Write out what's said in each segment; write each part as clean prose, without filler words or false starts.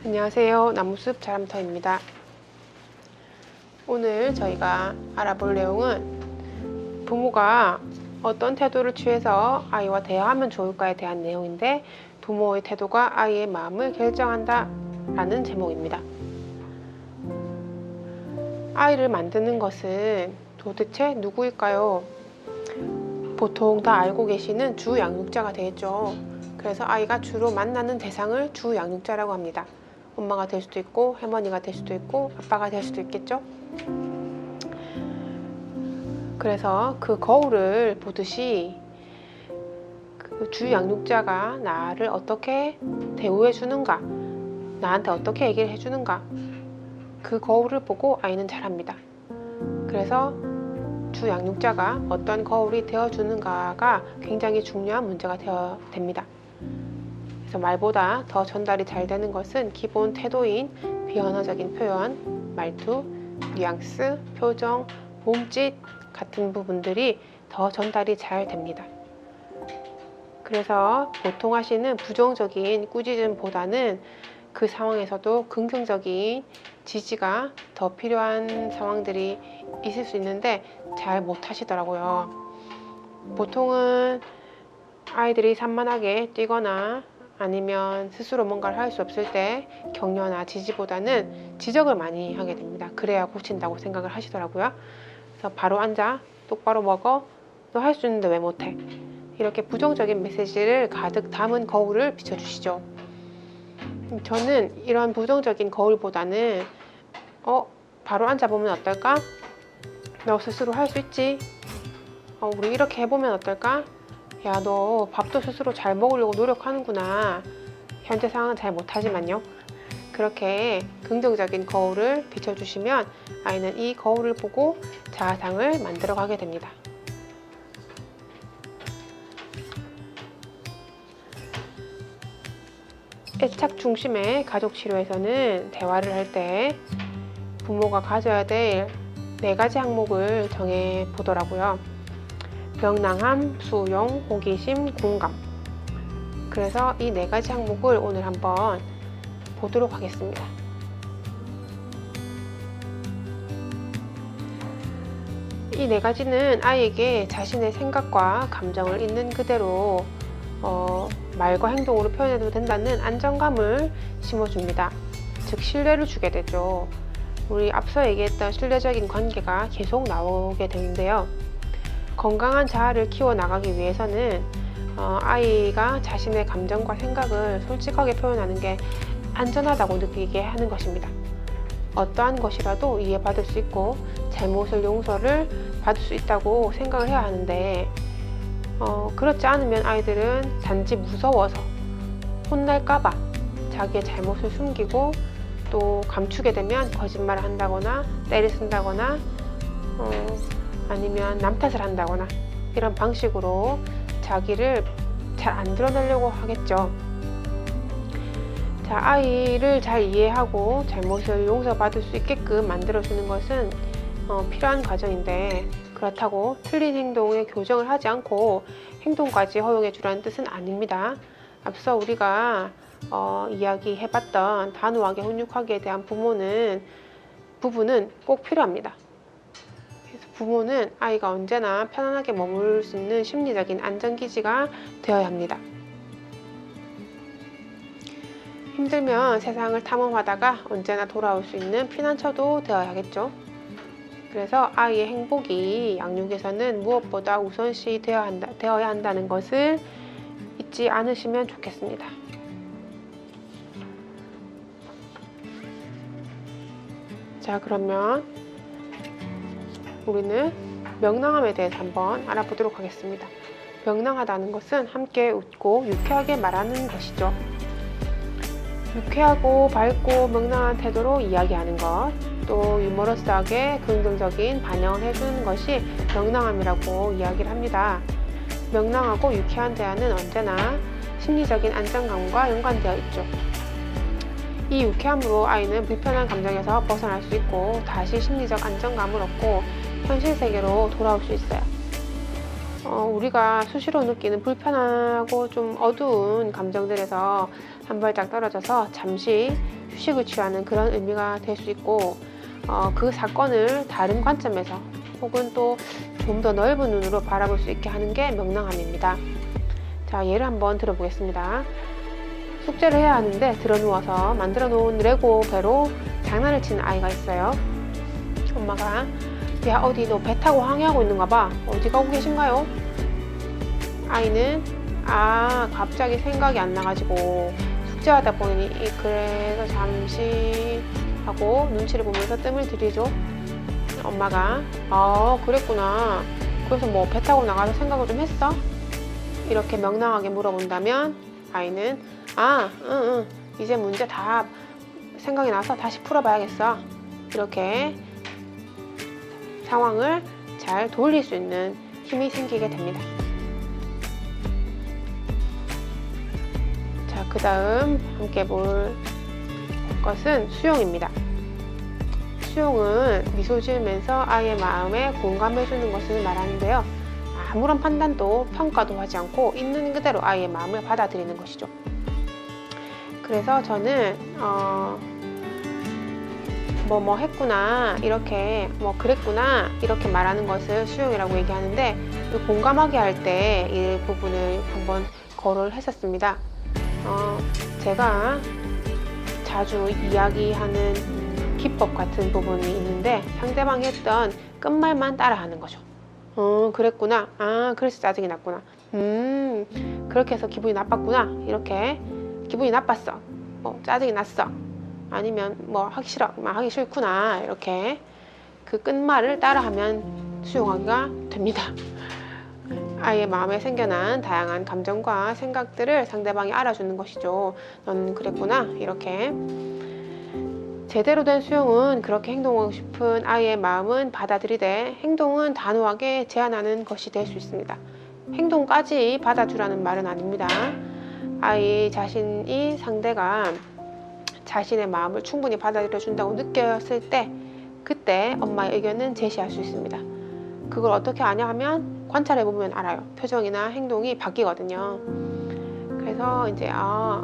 안녕하세요. 나무숲 자람터입니다. 오늘 저희가 알아볼 내용은 부모가 어떤 태도를 취해서 아이와 대화하면 좋을까에 대한 내용인데, 부모의 태도가 아이의 마음을 결정한다 라는 제목입니다. 아이를 만드는 것은 도대체 누구일까요? 보통 다 알고 계시는 주 양육자가 되겠죠. 그래서 아이가 주로 만나는 대상을 주 양육자라고 합니다. 엄마가 될 수도 있고 할머니가 될 수도 있고 아빠가 될 수도 있겠죠. 그래서 그 거울을 보듯이 그 주 양육자가 나를 어떻게 대우해 주는가, 나한테 어떻게 얘기를 해주는가, 그 거울을 보고 아이는 자랍니다. 그래서 주 양육자가 어떤 거울이 되어주는가가 굉장히 중요한 문제가 됩니다. 그래서 말보다 더 전달이 잘 되는 것은 기본 태도인 비언어적인 표현, 말투, 뉘앙스, 표정, 몸짓 같은 부분들이 더 전달이 잘 됩니다. 그래서 보통 하시는 부정적인 꾸짖음보다는 그 상황에서도 긍정적인 지지가 더 필요한 상황들이 있을 수 있는데 잘 못하시더라고요. 보통은 아이들이 산만하게 뛰거나 아니면 스스로 뭔가를 할 수 없을 때 격려나 지지보다는 지적을 많이 하게 됩니다. 그래야 고친다고 생각을 하시더라고요. 그래서 바로 앉아, 똑바로 먹어, 너 할 수 있는데 왜 못해? 이렇게 부정적인 메시지를 가득 담은 거울을 비춰주시죠. 저는 이런 부정적인 거울보다는 바로 앉아보면 어떨까? 너 스스로 할 수 있지? 우리 이렇게 해보면 어떨까? 야, 너 밥도 스스로 잘 먹으려고 노력하는구나. 현재 상황은 잘 못하지만요. 그렇게 긍정적인 거울을 비춰주시면 아이는 이 거울을 보고 자아상을 만들어가게 됩니다. 애착 중심의 가족치료에서는 대화를 할 때 부모가 가져야 될 4가지 항목을 정해 보더라고요. 명랑함, 수용, 호기심, 공감. 그래서 이 4가지 항목을 오늘 한번 보도록 하겠습니다. 이 4가지는 아이에게 자신의 생각과 감정을 있는 그대로 말과 행동으로 표현해도 된다는 안정감을 심어줍니다. 즉 신뢰를 주게 되죠. 우리 앞서 얘기했던 신뢰적인 관계가 계속 나오게 되는데요. 건강한 자아를 키워나가기 위해서는 아이가 자신의 감정과 생각을 솔직하게 표현하는 게 안전하다고 느끼게 하는 것입니다. 어떠한 것이라도 이해받을 수 있고 잘못을 용서를 받을 수 있다고 생각을 해야 하는데, 그렇지 않으면 아이들은 단지 무서워서 혼날까봐 자기의 잘못을 숨기고 또 감추게 되면 거짓말을 한다거나 때를 쓴다거나 아니면 남 탓을 한다거나 이런 방식으로 자기를 잘 안 드러내려고 하겠죠. 자, 아이를 잘 이해하고 잘못을 용서받을 수 있게끔 만들어주는 것은 필요한 과정인데, 그렇다고 틀린 행동에 교정을 하지 않고 행동까지 허용해 주라는 뜻은 아닙니다. 앞서 우리가 이야기해봤던 단호하게 훈육하기에 대한 부분은 꼭 필요합니다. 그래서 부모는 아이가 언제나 편안하게 머물 수 있는 심리적인 안전기지가 되어야 합니다. 힘들면 세상을 탐험하다가 언제나 돌아올 수 있는 피난처도 되어야 하겠죠. 그래서 아이의 행복이 양육에서는 무엇보다 우선시 되어야 한다는 것을 잊지 않으시면 좋겠습니다. 자, 그러면 우리는 명랑함에 대해서 한번 알아보도록 하겠습니다. 명랑하다는 것은 함께 웃고 유쾌하게 말하는 것이죠. 유쾌하고 밝고 명랑한 태도로 이야기하는 것, 또 유머러스하게 긍정적인 반응을 해주는 것이 명랑함이라고 이야기를 합니다. 명랑하고 유쾌한 대화는 언제나 심리적인 안정감과 연관되어 있죠. 이 유쾌함으로 아이는 불편한 감정에서 벗어날 수 있고 다시 심리적 안정감을 얻고 현실 세계로 돌아올 수 있어요. 우리가 수시로 느끼는 불편하고 좀 어두운 감정들에서 한 발짝 떨어져서 잠시 휴식을 취하는 그런 의미가 될 수 있고, 그 사건을 다른 관점에서 혹은 또 좀 더 넓은 눈으로 바라볼 수 있게 하는 게 명랑함입니다. 자, 예를 한번 들어보겠습니다. 숙제를 해야 하는데 드러누워서 만들어 놓은 레고 배로 장난을 치는 아이가 있어요. 엄마가 야, 어디 너 배 타고 항해하고 있는가 봐. 어디 가고 계신가요? 아이는 갑자기 생각이 안 나가지고 숙제하다 보니 그래서 잠시 하고 눈치를 보면서 뜸을 들이죠. 엄마가 그랬구나. 그래서 뭐 배 타고 나가서 생각을 좀 했어? 이렇게 명랑하게 물어본다면 아이는 응, 이제 문제 다 생각이 나서 다시 풀어봐야겠어. 이렇게 상황을 잘 돌릴 수 있는 힘이 생기게 됩니다. 자, 그 다음 함께 볼 것은 수용입니다. 수용은 미소 지으면서 아이의 마음에 공감해주는 것을 말하는데요. 아무런 판단도 평가도 하지 않고 있는 그대로 아이의 마음을 받아들이는 것이죠. 그래서 저는 뭐 했구나, 이렇게 그랬구나 이렇게 말하는 것을 수용이라고 얘기하는데, 공감하게 할 때 이 부분을 한번 거론을 했었습니다. 제가 자주 이야기하는 기법 같은 부분이 있는데 상대방이 했던 끝말만 따라하는 거죠. 그랬구나. 그래서 짜증이 났구나. 그렇게 해서 기분이 나빴구나. 이렇게 기분이 나빴어. 짜증이 났어. 아니면 하기 싫어. 하기 싫구나. 이렇게 그 끝말을 따라하면 수용하기가 됩니다. 아이의 마음에 생겨난 다양한 감정과 생각들을 상대방이 알아주는 것이죠. 넌 그랬구나. 이렇게 제대로 된 수용은 그렇게 행동하고 싶은 아이의 마음은 받아들이되 행동은 단호하게 제한하는 것이 될 수 있습니다. 행동까지 받아주라는 말은 아닙니다. 아이 자신이 상대가 자신의 마음을 충분히 받아들여준다고 느꼈을 때 그때 엄마의 의견은 제시할 수 있습니다. 그걸 어떻게 아냐 하면 관찰해보면 알아요. 표정이나 행동이 바뀌거든요. 그래서 이제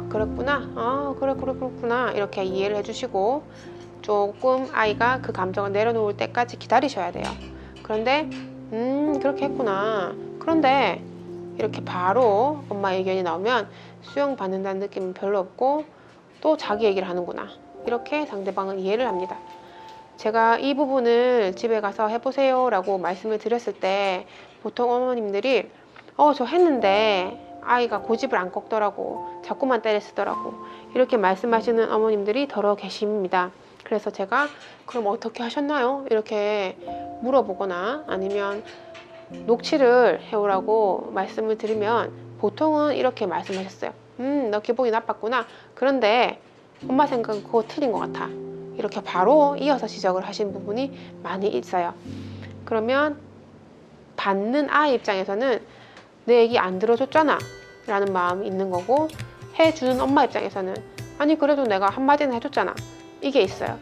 그랬구나, 그렇구나 이렇게 이해를 해주시고 조금 아이가 그 감정을 내려놓을 때까지 기다리셔야 돼요. 그런데 그렇게 했구나. 그런데 이렇게 바로 엄마의 의견이 나오면 수용받는다는 느낌은 별로 없고 또 자기 얘기를 하는구나. 이렇게 상대방은 이해를 합니다. 제가 이 부분을 집에 가서 해보세요 라고 말씀을 드렸을 때 보통 어머님들이 저 했는데 아이가 고집을 안 꺾더라고. 자꾸만 때를 쓰더라고. 이렇게 말씀하시는 어머님들이 더러 계십니다. 그래서 제가 그럼 어떻게 하셨나요? 이렇게 물어보거나 아니면 녹취를 해오라고 말씀을 드리면 보통은 이렇게 말씀하셨어요. 너 기분이 나빴구나. 그런데 엄마 생각은 그거 틀린 것 같아. 이렇게 바로 이어서 지적을 하신 부분이 많이 있어요. 그러면 받는 아이 입장에서는 내 얘기 안 들어줬잖아 라는 마음이 있는 거고, 해주는 엄마 입장에서는 아니 그래도 내가 한마디는 해줬잖아 이게 있어요.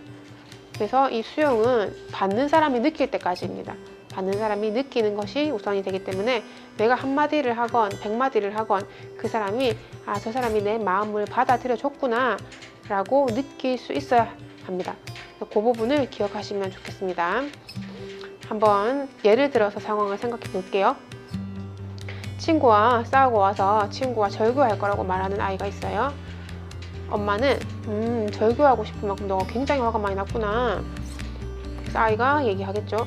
그래서 이 수용은 받는 사람이 느낄 때까지입니다. 받는 사람이 느끼는 것이 우선이 되기 때문에 내가 한마디를 하건 100마디를 하건 그 사람이 저 사람이 내 마음을 받아들여 줬구나 라고 느낄 수 있어야 합니다. 그 부분을 기억하시면 좋겠습니다. 한번 예를 들어서 상황을 생각해 볼게요. 친구와 싸우고 와서 친구가 절교할 거라고 말하는 아이가 있어요. 엄마는 절교하고 싶은 만큼 너가 굉장히 화가 많이 났구나. 그래서 아이가 얘기하겠죠.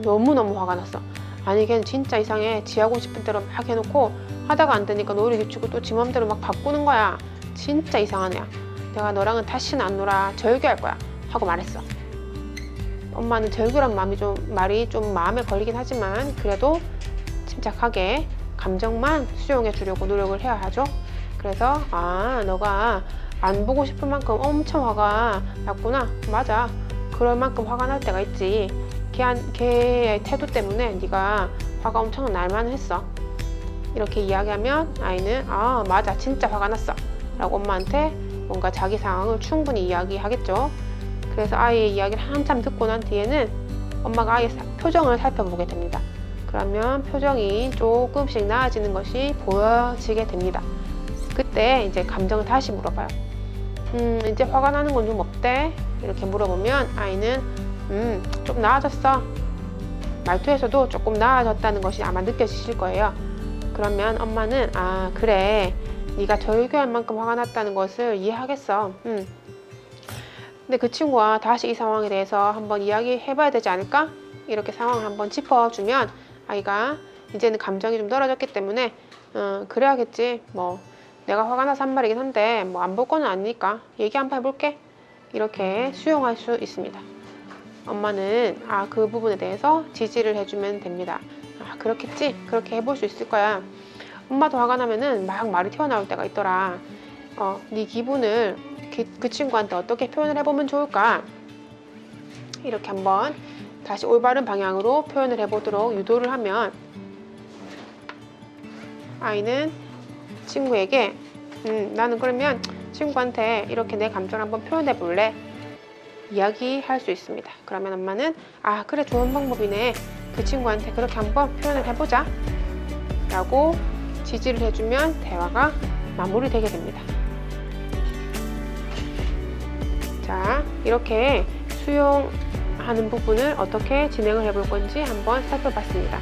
너무너무 화가 났어. 아니 걔는 진짜 이상해. 지 하고 싶은 대로 막 해놓고 하다가 안 되니까 놀이 규칙을 또 지 맘대로 막 바꾸는 거야. 진짜 이상한 애야. 내가 너랑은 다시는 안 놀아. 절교할 거야 하고 말했어. 엄마는 절교란 말이 좀 마음에 걸리긴 하지만 그래도 침착하게 감정만 수용해 주려고 노력을 해야 하죠. 그래서 너가 안 보고 싶을 만큼 엄청 화가 났구나. 맞아. 그럴 만큼 화가 날 때가 있지. 걔의 태도 때문에 네가 화가 엄청 날만 했어. 이렇게 이야기하면 아이는 맞아 진짜 화가 났어 라고 엄마한테 뭔가 자기 상황을 충분히 이야기하겠죠. 그래서 아이의 이야기를 한참 듣고 난 뒤에는 엄마가 아이의 표정을 살펴보게 됩니다. 그러면 표정이 조금씩 나아지는 것이 보여지게 됩니다. 그때 이제 감정을 다시 물어봐요. 이제 화가 나는 건 좀 어때? 이렇게 물어보면 아이는 좀 나아졌어. 말투에서도 조금 나아졌다는 것이 아마 느껴지실 거예요. 그러면 엄마는 아 그래, 네가 절교할 만큼 화가 났다는 것을 이해하겠어. 근데 그 친구와 다시 이 상황에 대해서 한번 이야기해 봐야 되지 않을까? 이렇게 상황을 한번 짚어주면 아이가 이제는 감정이 좀 떨어졌기 때문에 그래야겠지. 뭐 내가 화가 나서 한 말이긴 한데 뭐 안 볼 거는 아니니까 얘기 한번 해볼게. 이렇게 수용할 수 있습니다. 엄마는 그 부분에 대해서 지지를 해주면 됩니다. 그렇겠지? 그렇게 해볼 수 있을 거야. 엄마도 화가 나면은 막 말이 튀어나올 때가 있더라. 네 기분을 그 친구한테 어떻게 표현을 해보면 좋을까? 이렇게 한번 다시 올바른 방향으로 표현을 해보도록 유도를 하면 아이는 친구에게 나는 그러면 친구한테 이렇게 내 감정을 한번 표현해 볼래? 이야기할 수 있습니다. 그러면 엄마는 그래, 좋은 방법이네. 그 친구한테 그렇게 한번 표현을 해보자 라고 지지를 해주면 대화가 마무리되게 됩니다. 자, 이렇게 수용하는 부분을 어떻게 진행을 해볼 건지 한번 살펴봤습니다.